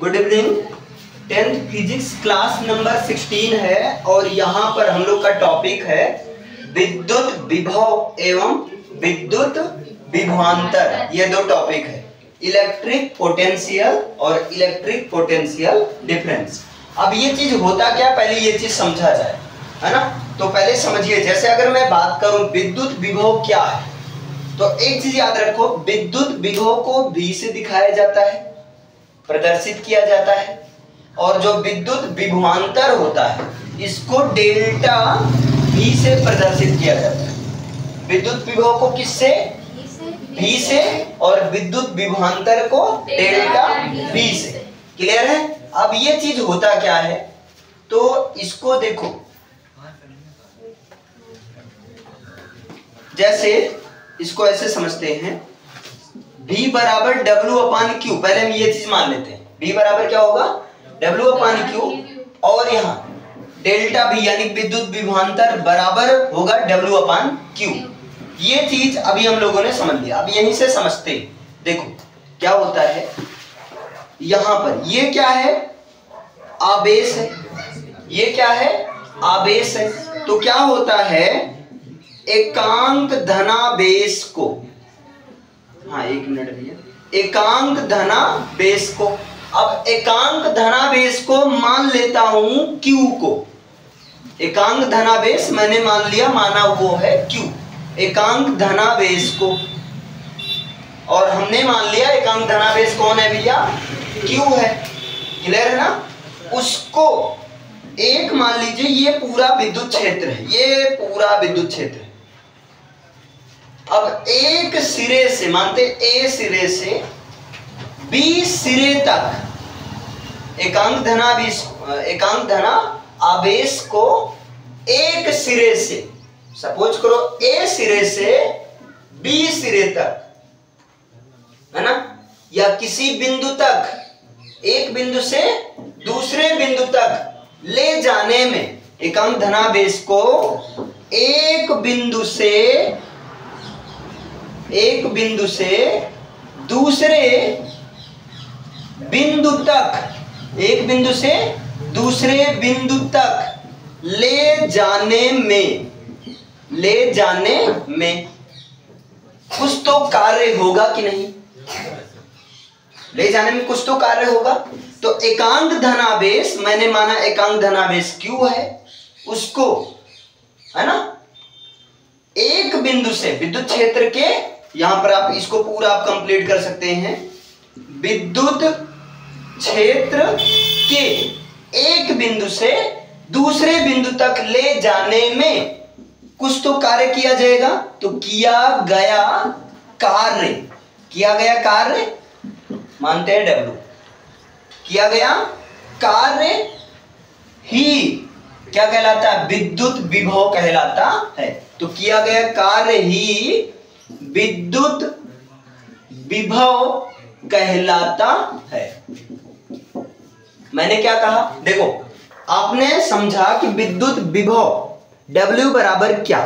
Good evening. 10th physics class number 16 है और यहाँ पर हम लोग का टॉपिक है विद्युत विभव एवं विद्युत विभवांतर। ये दो टॉपिक है, इलेक्ट्रिक पोटेंशियल और इलेक्ट्रिक पोटेंशियल डिफरेंस। अब ये चीज होता क्या, पहले ये चीज समझा जाए, है ना। तो पहले समझिए, जैसे अगर मैं बात करूं विद्युत विभव क्या है, तो एक चीज याद रखो, विद्युत विभव को V से दिखाया जाता है, प्रदर्शित किया जाता है, और जो विद्युत विभवांतर होता है इसको डेल्टा V से प्रदर्शित किया जाता है। विद्युत विभव को किससे? V से, और विद्युत विभवांतर को डेल्टा V से। क्लियर है? अब ये चीज होता क्या है, तो इसको देखो, जैसे इसको ऐसे समझते हैं, V बराबर W अपान Q। पहले हम ये चीज मान लेते हैं, V बराबर क्या होगा? W अपान Q, और यहाँ डेल्टा V यानी विद्युत विभवांतर बराबर होगा W अपान Q। ये चीज अभी हम लोगों ने समझ लिया। अब यहीं से समझते हैं, देखो क्या होता है। यहां पर ये क्या है? आवेश है। ये क्या है? आवेश है। तो क्या होता है, एकांक धनावेश को, हाँ एक मिनट भैया, एकांक धनावेश को, अब एकांक धनावेश को मान लेता हूं Q को। एकांक धनावेश मैंने मान लिया, माना वो है Q, एकांक धनावेश को, और हमने मान लिया एकांक धनावेश कौन है भैया? Q है। क्लियर है ना? उसको एक मान लीजिए, ये पूरा विद्युत क्षेत्र है, ये पूरा विद्युत क्षेत्र है। अब एक सिरे से, मानते A सिरे से B सिरे तक एकांक धना आवेश को एक सिरे से, सपोज करो A सिरे से B सिरे तक, है ना, या किसी बिंदु तक, एक बिंदु से दूसरे बिंदु तक ले जाने में, एकांक धनावेश को एक बिंदु से दूसरे बिंदु तक, एक बिंदु से दूसरे बिंदु तक ले जाने में कुछ तो कार्य होगा कि नहीं? ले जाने में कुछ तो कार्य होगा। तो एकांक धनावेश मैंने माना एकांक धनावेश Q है, उसको, है ना, एक बिंदु से विद्युत क्षेत्र के, यहां पर आप इसको पूरा आप कंप्लीट कर सकते हैं, विद्युत क्षेत्र के एक बिंदु से दूसरे बिंदु तक ले जाने में कुछ तो कार्य किया जाएगा। तो किया गया कार्य मानते हैं W, किया गया कार्य ही क्या कहलाता है? विद्युत विभव कहलाता है। तो किया गया कार्य ही विद्युत विभव कहलाता है। मैंने क्या कहा? देखो, आपने समझा कि विद्युत विभव W बराबर क्या,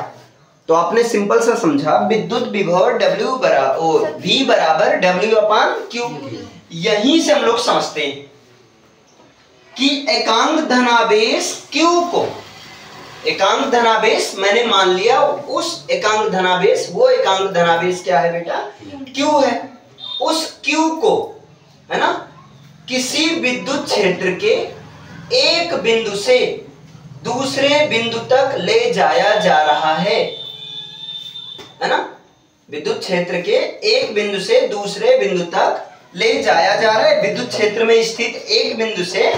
तो आपने सिंपल सा समझा, विद्युत विभव W बराबर V बराबर W अपान Q। यहीं से हम लोग समझते हैं कि एकांक धनावेश Q को, एकांक धनावेश मैंने मान लिया, उस एकांक धनावेश, वो एकांक धनावेश क्या है बेटा? Q है। उस Q को, है ना, किसी विद्युत क्षेत्र के एक बिंदु से दूसरे बिंदु तक ले जाया जा रहा है ना, विद्युत क्षेत्र के एक बिंदु से दूसरे बिंदु तक ले जाया जा रहा है। विद्युत क्षेत्र में स्थित एक बिंदु से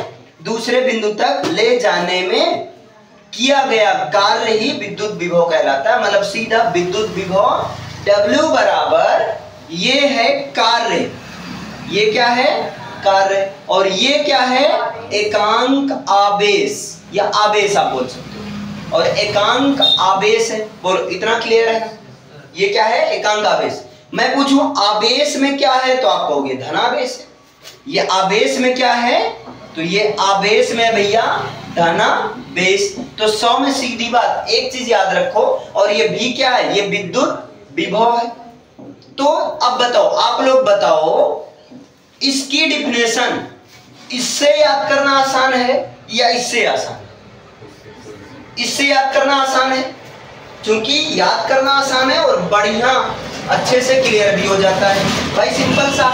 दूसरे बिंदु तक ले जाने में किया गया कार्य ही विद्युत विभव कहलाता है। मतलब सीधा विद्युत विभव W बराबर ये है कार्य, ये क्या है? कार्य, और ये क्या है? एकांक आवेश, या आवेश आप बोल सकते हो, और एकांक आवेश है। बोलो, इतना क्लियर है? ये क्या है? एकांक आवेश। मैं पूछूं आवेश में क्या है, तो आप कहोगे धनावेश है। ये आवेश में क्या है, तो ये आवेश में भैया धनावेश। तो 100 में सीधी बात, एक चीज याद रखो, और ये भी क्या है? ये विद्युत विभव है। तो अब बताओ, आप लोग बताओ, इसकी डिफिनेशन इससे याद करना आसान है या इससे आसान है? इससे याद करना आसान है, क्योंकि याद करना आसान है और बढ़िया अच्छे से क्लियर भी हो जाता है। भाई सिंपल सा,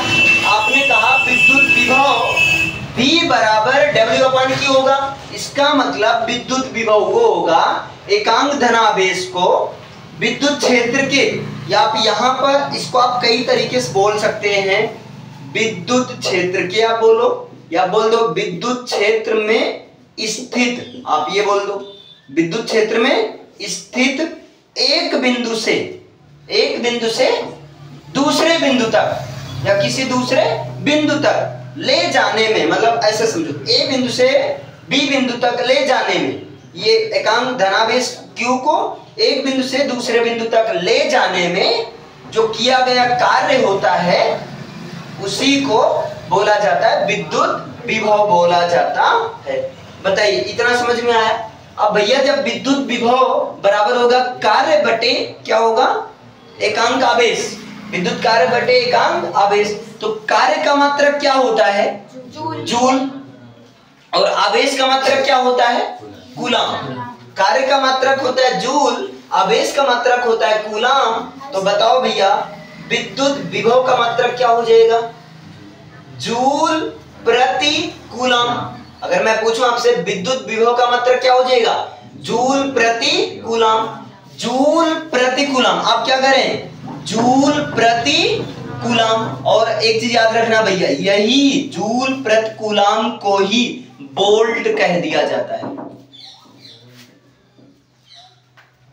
आपने कहा विद्युत विभव V बराबर W/Q होगा, इसका मतलब विद्युत विभव वो होगा एकांक धनावेश को विद्युत क्षेत्र के, या आप यहाँ पर इसको आप कई तरीके से बोल सकते हैं, विद्युत क्षेत्र के आप बोलो, या बोल दो विद्युत क्षेत्र में स्थित, आप ये बोल दो विद्युत क्षेत्र में स्थित एक बिंदु से दूसरे बिंदु तक या किसी दूसरे बिंदु तक ले जाने में, मतलब ऐसे समझो ए बिंदु से बी बिंदु तक ले जाने में, ये एकांक धनावेश Q को एक बिंदु से दूसरे बिंदु तक ले जाने में जो किया गया कार्य होता है उसी को बोला जाता है विद्युत विभव बोला जाता है। बताइए इतना समझ में आया? अब भैया जब विद्युत विभव बराबर होगा कार्य बटे क्या होगा, एकांक आवेश, विद्युत कार्य बटे एकांक आवेश, तो कार्य का मात्रक क्या होता है? जूल। और आवेश का मात्रक क्या होता है? कूलम। कार्य का मात्रक होता है जूल, आवेश का मात्रक होता है कूलम। तो बताओ भैया विद्युत विभव का मात्रक क्या हो जाएगा? जूल प्रति कूलम। अगर मैं पूछूं आपसे विद्युत विभव का मात्रक क्या हो जाएगा? जूल प्रति कूलम। जूल प्रति कूलम, आप क्या करें? जूल प्रति कूलम। और एक चीज याद रखना भैया, यही जूल प्रति कूलम को ही वोल्ट कह दिया जाता है।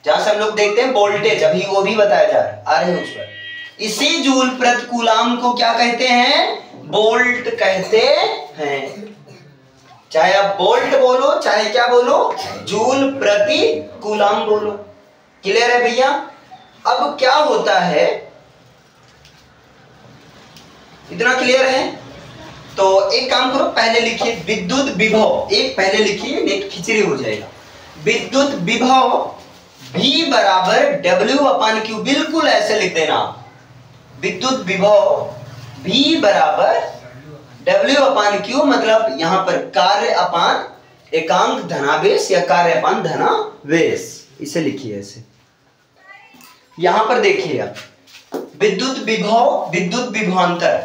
जहां से हम लोग देखते हैं वोल्टेज, अभी वो भी बताया जा रहा है, आ रहे हैं उस पर। इसी जूल प्रति कूलम को क्या कहते हैं? वोल्ट कहते हैं। चाहे आप वोल्ट बोलो चाहे क्या बोलो, जूल प्रति कूलम बोलो। क्लियर है भैया? अब क्या होता है, इतना क्लियर है? तो एक काम करो, पहले लिखिए विद्युत विभव, एक पहले लिखिए नहीं खिचड़ी हो जाएगा। विद्युत विभव V बराबर W/Q, बिल्कुल ऐसे लिख देना। विद्युत विभव V बराबर W/Q, मतलब यहां पर कार्य अपान एकांक धनावेश या कार्य अपान धनावेश, इसे लिखिए ऐसे। यहां पर देखिए आप विद्युत विभव विद्युत विभवांतर,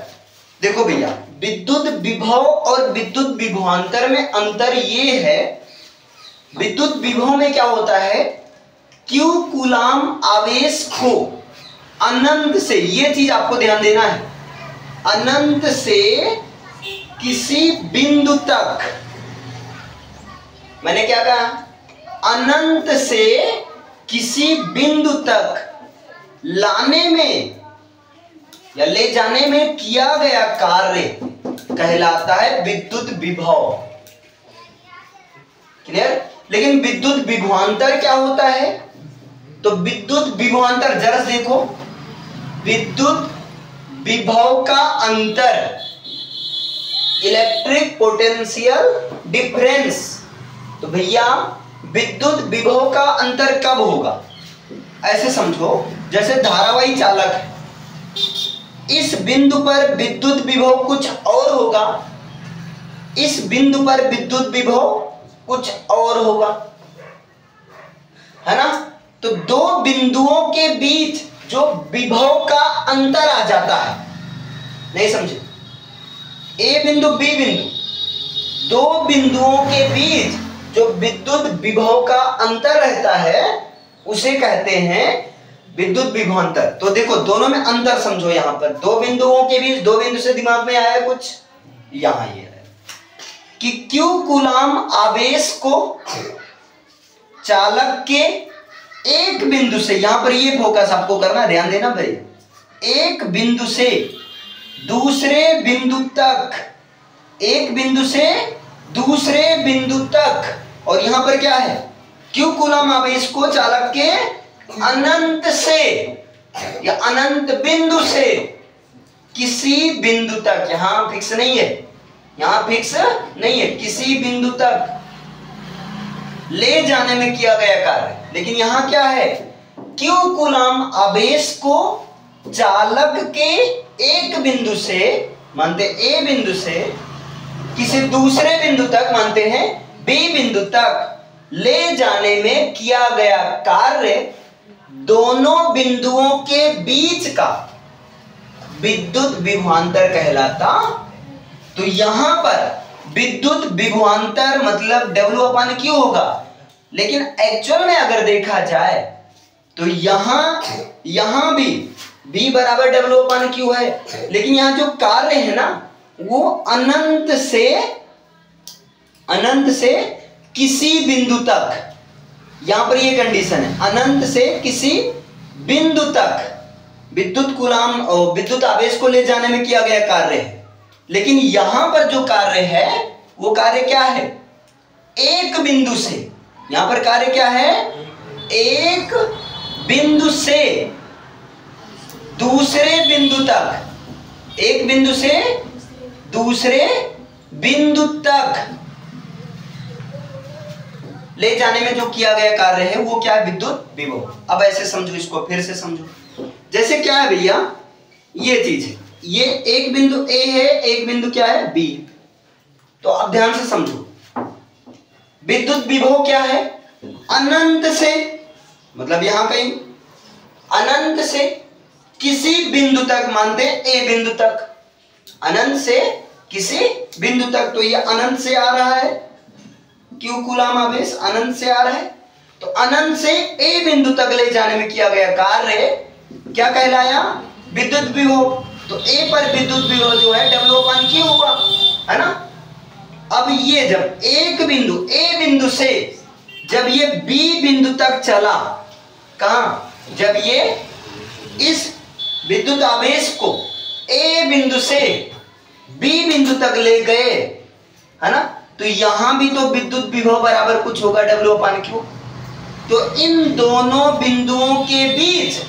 देखो भैया विद्युत विभव और विद्युत विभवांतर में अंतर ये है, विद्युत विभव में क्या होता है? Q कूलम आवेश को अनंत से, ये चीज आपको ध्यान देना है, अनंत से किसी बिंदु तक, मैंने क्या कहा? अनंत से किसी बिंदु तक लाने में या ले जाने में किया गया कार्य कहलाता है विद्युत विभव। क्लियर? लेकिन विद्युत विभवांतर क्या होता है? तो विद्युत विभवांतर जरा देखो, विद्युत विभव का अंतर, इलेक्ट्रिक पोटेंशियल डिफरेंस। तो भैया विद्युत विभव का अंतर कब होगा? ऐसे समझो जैसे धारावाही चालक है, इस बिंदु पर विद्युत विभव कुछ और होगा, इस बिंदु पर विद्युत विभव कुछ और होगा, है ना? तो दो बिंदुओं के बीच जो विभव का अंतर आ जाता है, नहीं समझे? ए बिंदु बी बिंदु, दो बिंदुओं के बीच जो विद्युत विभव का अंतर रहता है उसे कहते हैं विद्युत विभवांतर। तो देखो दोनों में अंतर समझो, यहां पर दो बिंदुओं के बीच, दो बिंदु से दिमाग में आया कुछ, यहां ये है कि Q कूलम आवेश को चालक के एक बिंदु से, यहां पर ये फोकस आपको करना, ध्यान देना भाई, एक बिंदु से दूसरे बिंदु तक, एक बिंदु से दूसरे बिंदु तक, और यहां पर क्या है? Q कूलम आवेश को चालक के अनंत से या अनंत बिंदु से किसी बिंदु तक, यहां फिक्स नहीं है, यहां फिक्स नहीं है, किसी बिंदु तक ले जाने में किया गया कार्य। लेकिन यहां क्या है? Q कूलम आवेश को चालक के एक बिंदु से, मानते A बिंदु से किसी दूसरे बिंदु तक, मानते हैं बी बिंदु तक ले जाने में किया गया कार्य दोनों बिंदुओं के बीच का विद्युत विभवांतर कहलाता। तो यहां पर विद्युत विभवांतर मतलब W/Q होगा, लेकिन एक्चुअल में अगर देखा जाए तो यहां भी B बराबर W/Q है, लेकिन यहां जो कार्य है ना वो अनंत से किसी बिंदु तक, यहां पर ये कंडीशन है, अनंत से किसी बिंदु तक विद्युत आवेश को ले जाने में किया गया कार्य है। लेकिन यहां पर जो कार्य है वो कार्य क्या है? एक बिंदु से, यहां पर कार्य क्या है? एक बिंदु से दूसरे बिंदु तक, एक बिंदु से दूसरे बिंदु तक ले जाने में जो किया गया कार्य है वो क्या है? विद्युत विभव। अब ऐसे समझो, इसको फिर से समझो। जैसे क्या है भैया, ये चीज है, ये एक बिंदु A है, एक बिंदु क्या है? B। तो अब ध्यान से समझो, विद्युत विभव क्या है? अनंत से, मतलब यहां कहीं अनंत से किसी बिंदु तक, मानते हैं A बिंदु तक, अनंत से किसी बिंदु तक। तो ये अनंत से आ रहा है, Q कूलाम आवेश अनंत से आ रहा है। तो अनंत से A बिंदु तक ले जाने में किया गया कार्य क्या कहलाया? विद्युत विभव। तो A पर विद्युत विभव जो है W/Q होगा, है ना। अब ये जब एक बिंदु A बिंदु से जब ये B बिंदु तक चला, कहां? जब ये इस विद्युत आवेश को A बिंदु से B बिंदु तक ले गए, है ना, तो यहां भी तो विद्युत विभव बराबर कुछ होगा W/Q। तो इन दोनों बिंदुओं के बीच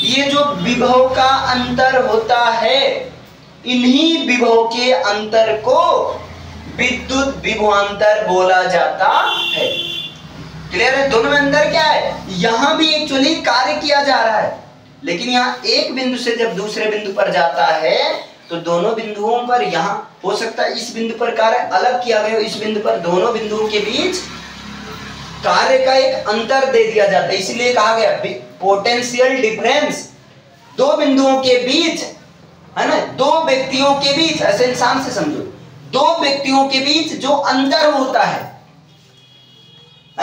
ये जो विभव का अंतर होता है, इन्हीं विभव के अंतर को विद्युत विभवांतर बोला जाता है। क्लियर है? दोनों में अंतर क्या है? यहां भी एक्चुअली कार्य किया जा रहा है, लेकिन यहां एक बिंदु से जब दूसरे बिंदु पर जाता है तो दोनों बिंदुओं पर, यहां हो सकता है इस बिंदु पर कार्य अलग किया गया हो, इस बिंदु पर दोनों बिंदुओं के बीच कार्य का एक अंतर दे दिया जाता है। इसलिए कहा गया पोटेंशियल डिफरेंस, दो बिंदुओं के बीच, है ना, दो व्यक्तियों के बीच, ऐसे इंसान से समझो, दो व्यक्तियों के बीच जो अंतर होता है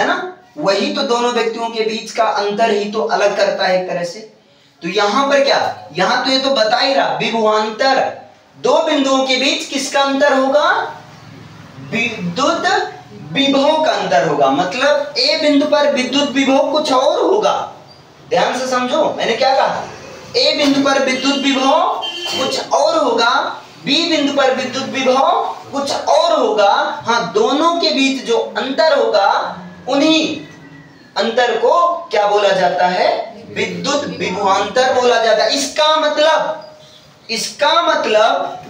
ना, वही तो दोनों व्यक्तियों के बीच का अंतर ही तो अलग करता है एक तरह से। तो यहां पर क्या, यहां तो ये तो बता ही रहा, विभवांतर, दो बिंदुओं के बीच किसका अंतर होगा? विद्युत विभव का अंतर होगा। मतलब A बिंदु पर विद्युत विभव कुछ और होगा। ध्यान से समझो, मैंने क्या कहा? A बिंदु पर विद्युत विभव कुछ और होगा, B बिंदु पर विद्युत विभव कुछ और होगा। हाँ, दोनों के बीच जो अंतर होगा, उन्हीं अंतर को क्या बोला जाता है? विद्युत विभवांतर बोला जाता है। इसका मतलब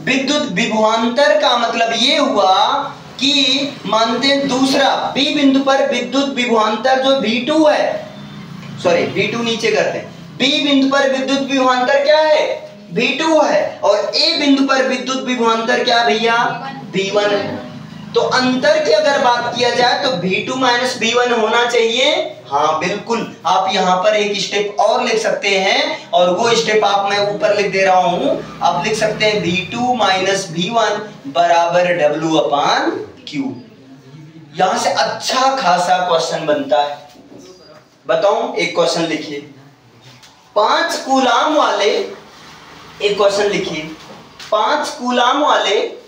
विद्युत विभवांतर का मतलब ये हुआ कि मानते हैं दूसरा B बिंदु पर विद्युत विभवांतर जो V2 है, सॉरी V2 नीचे करते हैं, B बिंदु पर विद्युत विभवांतर क्या है? V2 है, और A बिंदु पर विद्युत विभवांतर क्या भैया? V1 है। तो अंतर की अगर बात किया जाए तो V2 माइनस V1 होना चाहिए। हाँ बिल्कुल, आप यहाँ पर एक स्टेप और लिख सकते हैं, और वो स्टेप आप मैं ऊपर लिख दे रहा हूं। आप लिख सकते हैं V2 माइनस V1 बराबर W/Q। यहां से अच्छा खासा क्वेश्चन बनता है। बताऊं, एक क्वेश्चन लिखिए, 5 कूलाम वाले, एक क्वेश्चन लिखिए, 5 कूलाम वाले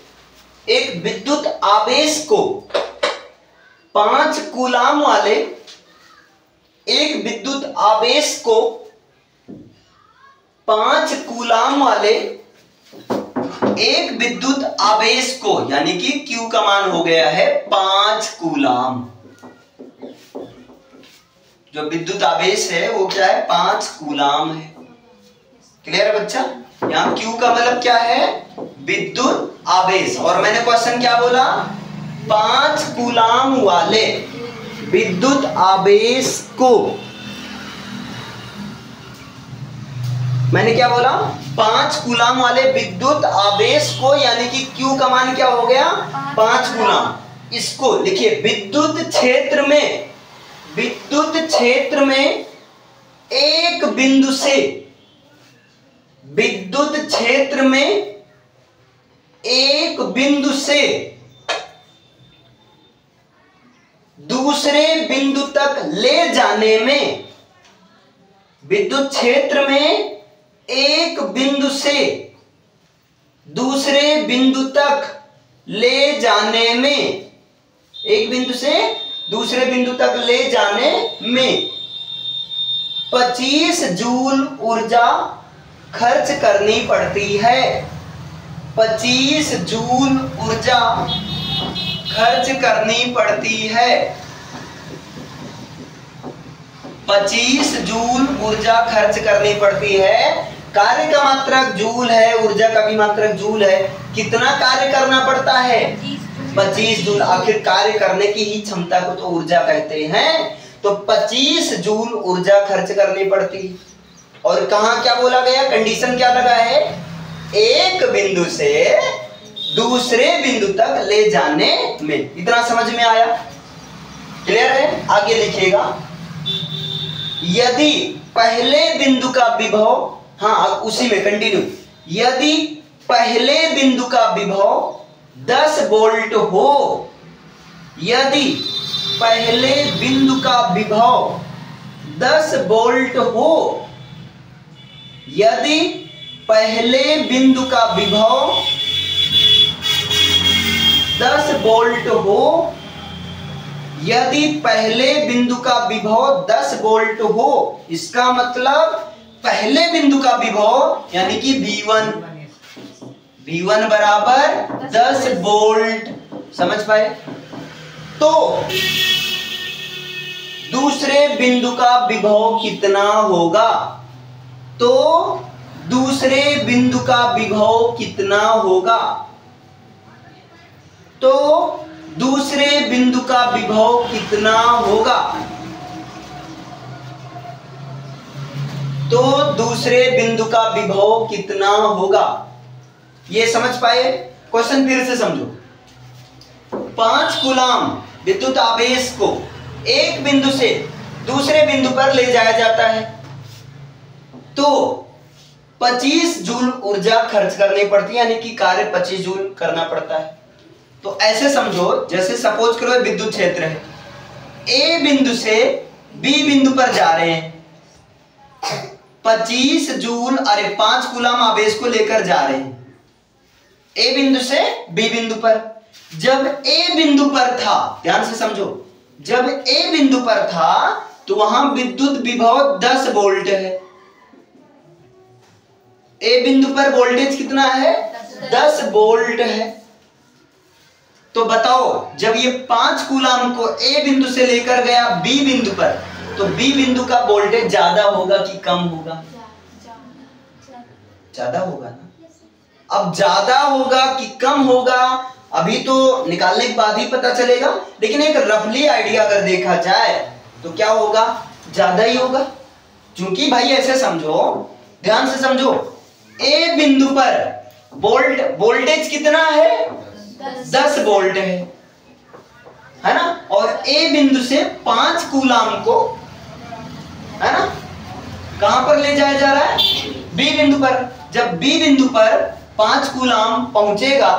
एक विद्युत आवेश को, 5 कूलाम वाले एक विद्युत आवेश को, 5 कूलाम वाले एक विद्युत आवेश को, यानी कि Q का मान हो गया है 5 कूलाम। जो विद्युत आवेश है वो क्या है? 5 कूलाम है। क्लियर है बच्चा? यहां Q का मतलब क्या है? विद्युत आवेश। और मैंने क्वेश्चन क्या बोला? 5 कूलाम वाले विद्युत आवेश को, मैंने क्या बोला? 5 कूलाम वाले विद्युत आवेश को, यानी कि Q का मान क्या हो गया 5 कूलाम। इसको लिखिए विद्युत क्षेत्र में एक बिंदु से, विद्युत क्षेत्र में एक बिंदु से दूसरे बिंदु तक ले जाने में, विद्युत क्षेत्र में एक बिंदु से दूसरे बिंदु तक ले जाने में, एक बिंदु से दूसरे बिंदु तक ले जाने में 25 जूल ऊर्जा खर्च करनी पड़ती है। 25 जूल ऊर्जा खर्च करनी पड़ती है। 25 जूल ऊर्जा खर्च करनी पड़ती है। कार्य का मात्रक जूल है, ऊर्जा का भी मात्रक जूल है। कितना कार्य करना पड़ता है 25 जूल। आखिर कार्य करने की ही क्षमता को तो ऊर्जा कहते हैं। तो 25 जूल ऊर्जा खर्च करनी पड़ती। और कहां क्या बोला गया, कंडीशन क्या लगा है, एक बिंदु से दूसरे बिंदु तक ले जाने में। इतना समझ में आया, क्लियर है। आगे लिखिएगा, यदि पहले बिंदु का विभव, हाँ उसी में कंटिन्यू, यदि पहले बिंदु का विभव 10 वोल्ट हो, यदि पहले बिंदु का विभव 10 वोल्ट हो, यदि पहले बिंदु का विभव 10 वोल्ट हो, यदि पहले बिंदु का विभव 10 वोल्ट हो, इसका मतलब पहले बिंदु का विभव यानी कि V1 बराबर 10 वोल्ट, समझ पाए। तो दूसरे बिंदु का विभव कितना होगा, तो दूसरे बिंदु का विभव कितना होगा, तो दूसरे बिंदु का विभव कितना होगा, तो दूसरे बिंदु का विभव कितना होगा, ये समझ पाए। क्वेश्चन फिर से समझो। 5 कूलाम विद्युत आवेश को एक बिंदु से दूसरे बिंदु पर ले जाया जाता है, तो 25 जूल ऊर्जा खर्च करनी पड़ती है, यानी कि कार्य 25 जूल करना पड़ता है। तो ऐसे समझो, जैसे सपोज करो विद्युत क्षेत्र है, ए बिंदु से बी बिंदु पर जा रहे हैं, 25 जूल, अरे 5 कूलाम आवेश को लेकर जा रहे हैं ए बिंदु से बी बिंदु पर। जब ए बिंदु पर था, ध्यान से समझो, जब ए बिंदु पर था तो वहां विद्युत विभव 10 वोल्ट है। ए बिंदु पर वोल्टेज कितना है 10 वोल्ट है। तो बताओ, जब ये 5 कूलाम को ए बिंदु से लेकर गया बी बिंदु पर, तो बी बिंदु का वोल्टेज ज्यादा होगा कि कम होगा, ज्यादा होगा ना। अब ज्यादा होगा कि कम होगा अभी तो निकालने के बाद ही पता चलेगा, लेकिन एक रफली आइडिया अगर देखा जाए तो क्या होगा, ज्यादा ही होगा। क्योंकि भाई ऐसे समझो, ध्यान से समझो, ए बिंदु पर वोल्टेज कितना है 10 वोल्ट है ना, और ए बिंदु से 5 कूलाम को, है ना, कहां पर ले जाया जा रहा है बी बिंदु पर। जब बी बिंदु पर 5 कूलाम पहुंचेगा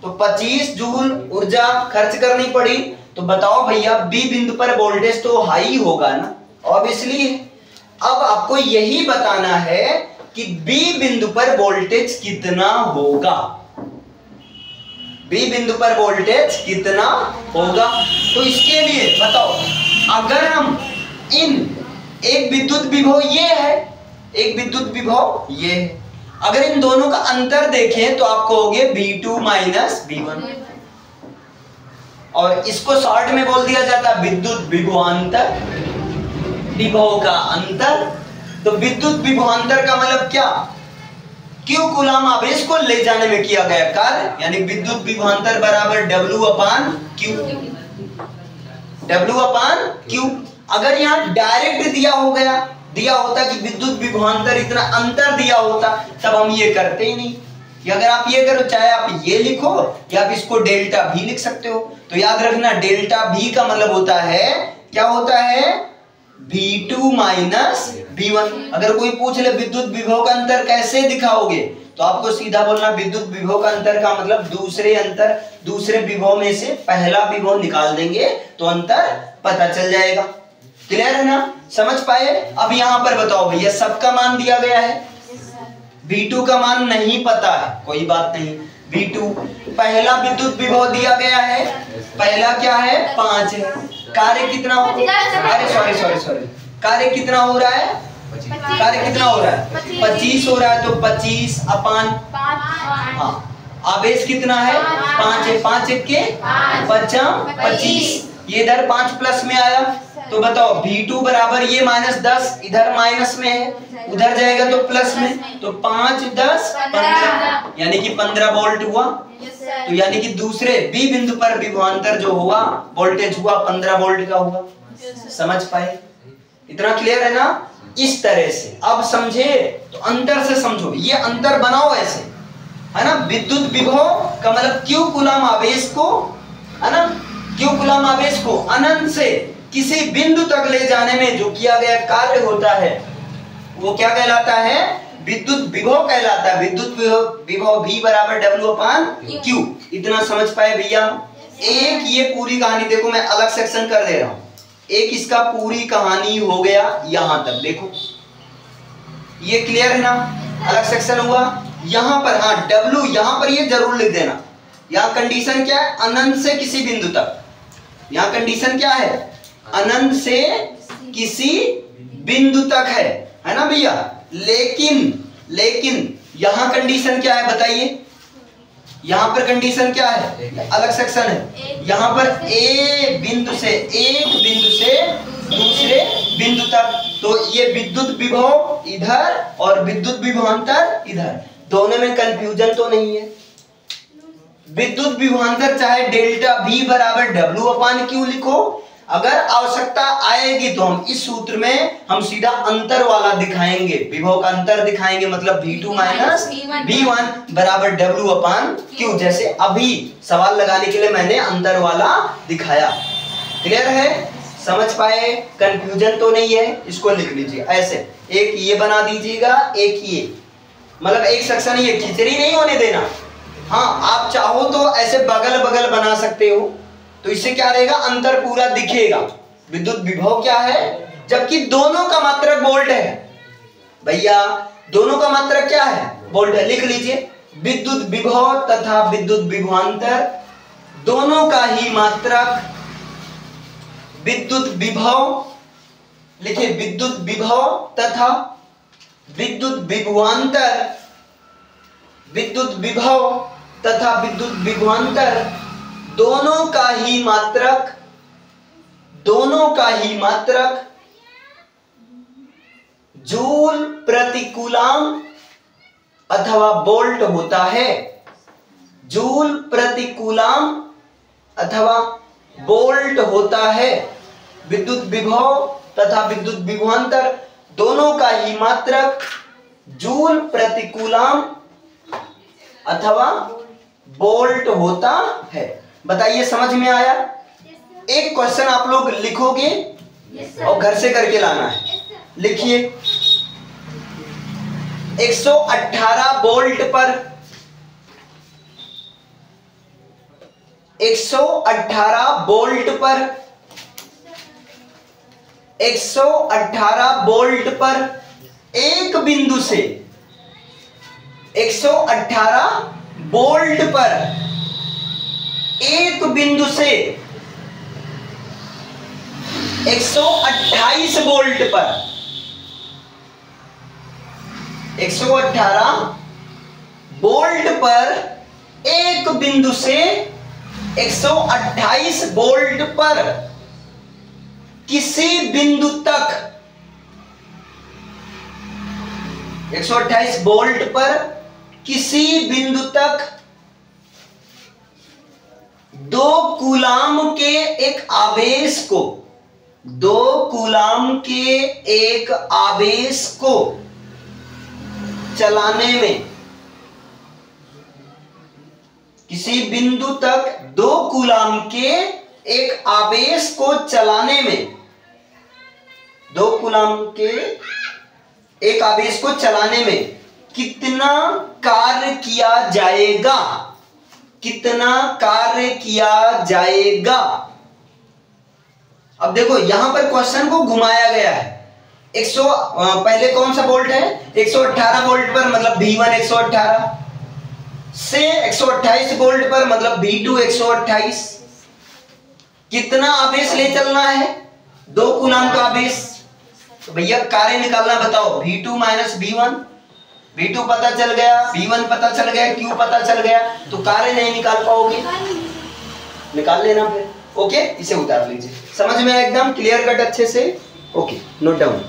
तो 25 जूल ऊर्जा खर्च करनी पड़ी। तो बताओ भैया, बी बिंदु पर वोल्टेज तो हाई होगा ना, ऑब्वियसली। अब आपको यही बताना है कि बी बिंदु पर वोल्टेज कितना होगा, बी बिंदु पर वोल्टेज कितना होगा। तो इसके लिए बताओ, अगर हम एक विद्युत विभव ये है, एक विद्युत विभव ये है, अगर इन दोनों का अंतर देखें तो आप कहोगे V2 माइनस V1, और इसको शॉर्ट में बोल दिया जाता है विद्युत विभवांतर, विभव का अंतर। तो विद्युत विभवांतर का मतलब क्या, Q कूलाम आवेश को ले जाने में किया गया कार्य, यानी विद्युत विभवांतर बराबर W अपान Q। अगर यहां डायरेक्ट दिया हो गया, दिया होता कि विद्युत विभवांतर इतना अंतर दिया होता, तब हम ये करते ही नहीं। कि अगर आप ये करो, चाहे आप ये लिखो या आप इसको डेल्टा भी लिख सकते हो, तो याद रखना डेल्टा भी का मतलब होता है, क्या होता है, V2 माइनस V1। अगर कोई पूछ ले विद्युत विभव का अंतर कैसे दिखाओगे, तो आपको सीधा बोलना विद्युत विभव का अंतर का मतलब दूसरे विभव में से पहला विभव निकाल देंगे तो अंतर पता चल जाएगा। क्लियर है ना, समझ पाए। अब यहां पर बताओ भैया, सबका मान दिया गया है, V2 का मान नहीं पता है, कोई बात नहीं। V2 पहला विद्युत विभव दिया गया है, पहला क्या है, 5 है। कार्य कितना हो, अरे सॉरी कार्य कितना हो रहा है, कार्य कितना हो रहा है, 25 हो रहा है, तो 25 अपान, हाँ, आवेश कितना है, 5 है, 5 के 25, ये इधर 5 प्लस में आया, तो बताओ V2 बराबर ये -10 इधर माइनस में है, उधर जाएगा तो प्लस में, तो 5 10 15, यानी कि 15 वोल्ट हुआ। तो यानी कि दूसरे बी बिंदु पर विभवांतर जो हुआ, वोल्टेज हुआ 15 वोल्ट का हुआ। समझ पाए, इतना क्लियर है ना। इस तरह से अब समझे तो अंतर से समझो, ये अंतर बनाओ ऐसे, है ना। विद्युत विभव का मतलब क्यू कूलम आवेश को, है ना, क्यू कूलम आवेश को अनंत से किसी बिंदु तक ले जाने में जो किया गया कार्य होता है वो क्या कहलाता है, विद्युत विभव कहलाता है। विद्युत विभव V बराबर W/Q। इतना समझ पाए भैया। एक ये पूरी कहानी देखो, मैं अलग सेक्शन कर दे रहा हूं, एक इसका पूरी कहानी हो गया यहां तक, देखो ये क्लियर है ना, अलग सेक्शन हुआ। यहां पर हाँ W यहां पर ये जरूर लिख देना। यहां कंडीशन क्या है, अनंत से किसी बिंदु तक। यहां कंडीशन क्या है, अनंत से किसी बिंदु तक है ना भैया। लेकिन यहां कंडीशन क्या है बताइए, यहां पर कंडीशन क्या है, अलग सेक्शन है। यहां पर एक बिंदु से दूसरे बिंदु तक, तो ये विद्युत विभव इधर और विद्युत विभवांतर इधर, दोनों में कंफ्यूजन तो नहीं है। विद्युत विभवांतर चाहे डेल्टा V बराबर W/Q लिखो, अगर आवश्यकता आएगी तो हम इस सूत्र में हम सीधा अंतर वाला दिखाएंगे, विभव का अंतर दिखाएंगे, मतलब V2 माइनस V1 बराबर W/Q, जैसे अभी सवाल लगाने के लिए मैंने अंतर वाला दिखाया। क्लियर है, समझ पाए, कंफ्यूजन तो नहीं है। इसको लिख लीजिए ऐसे, एक ये बना दीजिएगा, एक ये, मतलब एक सेक्शन ये, खिचड़ी नहीं होने देना। हाँ, आप चाहो तो ऐसे बगल बगल बना सकते हो, तो इससे क्या रहेगा, अंतर पूरा दिखेगा। विद्युत विभव क्या है, जबकि दोनों का मात्रक वोल्ट है भैया, दोनों का मात्रक क्या है, वोल्ट है। लिख लीजिए, विद्युत विभव तथा विद्युत विभवांतर दोनों का ही मात्रक, विद्युत विभव लिखिए, विद्युत विभव तथा विद्युत विभवांतर, विद्युत विभव तथा विद्युत विभवांतर दोनों का ही मात्रक जूल प्रति कूलम अथवा वोल्ट होता है। जूल प्रति कूलम अथवा वोल्ट होता है। विद्युत विभव तथा विद्युत विभवांतर दोनों का ही मात्रक जूल प्रति कूलम अथवा वोल्ट होता है। बताइए, समझ में आया। एक क्वेश्चन आप लोग लिखोगे और घर से करके लाना है। लिखिए, 118 वोल्ट पर 118 वोल्ट पर 118 वोल्ट पर एक बिंदु से 118 वोल्ट पर एक बिंदु से 128 वोल्ट पर 118 वोल्ट पर एक बिंदु से 128 वोल्ट पर किसी बिंदु तक 128 वोल्ट पर किसी बिंदु तक 2 कूलाम के एक आवेश को 2 कूलाम के एक आवेश को चलाने में, किसी बिंदु तक 2 कूलाम के एक आवेश को चलाने में, 2 कूलाम के एक आवेश को चलाने में कितना कार्य किया जाएगा, कितना कार्य किया जाएगा। अब देखो यहां पर क्वेश्चन को घुमाया गया है। पहले कौन सा वोल्ट है, 118 वोल्ट पर मतलब V1 118 से 128 वोल्ट पर मतलब V2 128। कितना आवेश ले चलना है, 2 कूलाम का आवेश। तो भैया कार्य निकालना, बताओ V2 माइनस V1, V2 पता चल गया, V1 पता चल गया, Q पता चल गया, तो कार्य नहीं निकाल पाओगे, निकाल लेना फिर। ओके, इसे उतार लीजिए। समझ में एकदम क्लियर कट अच्छे से। Okay, note down.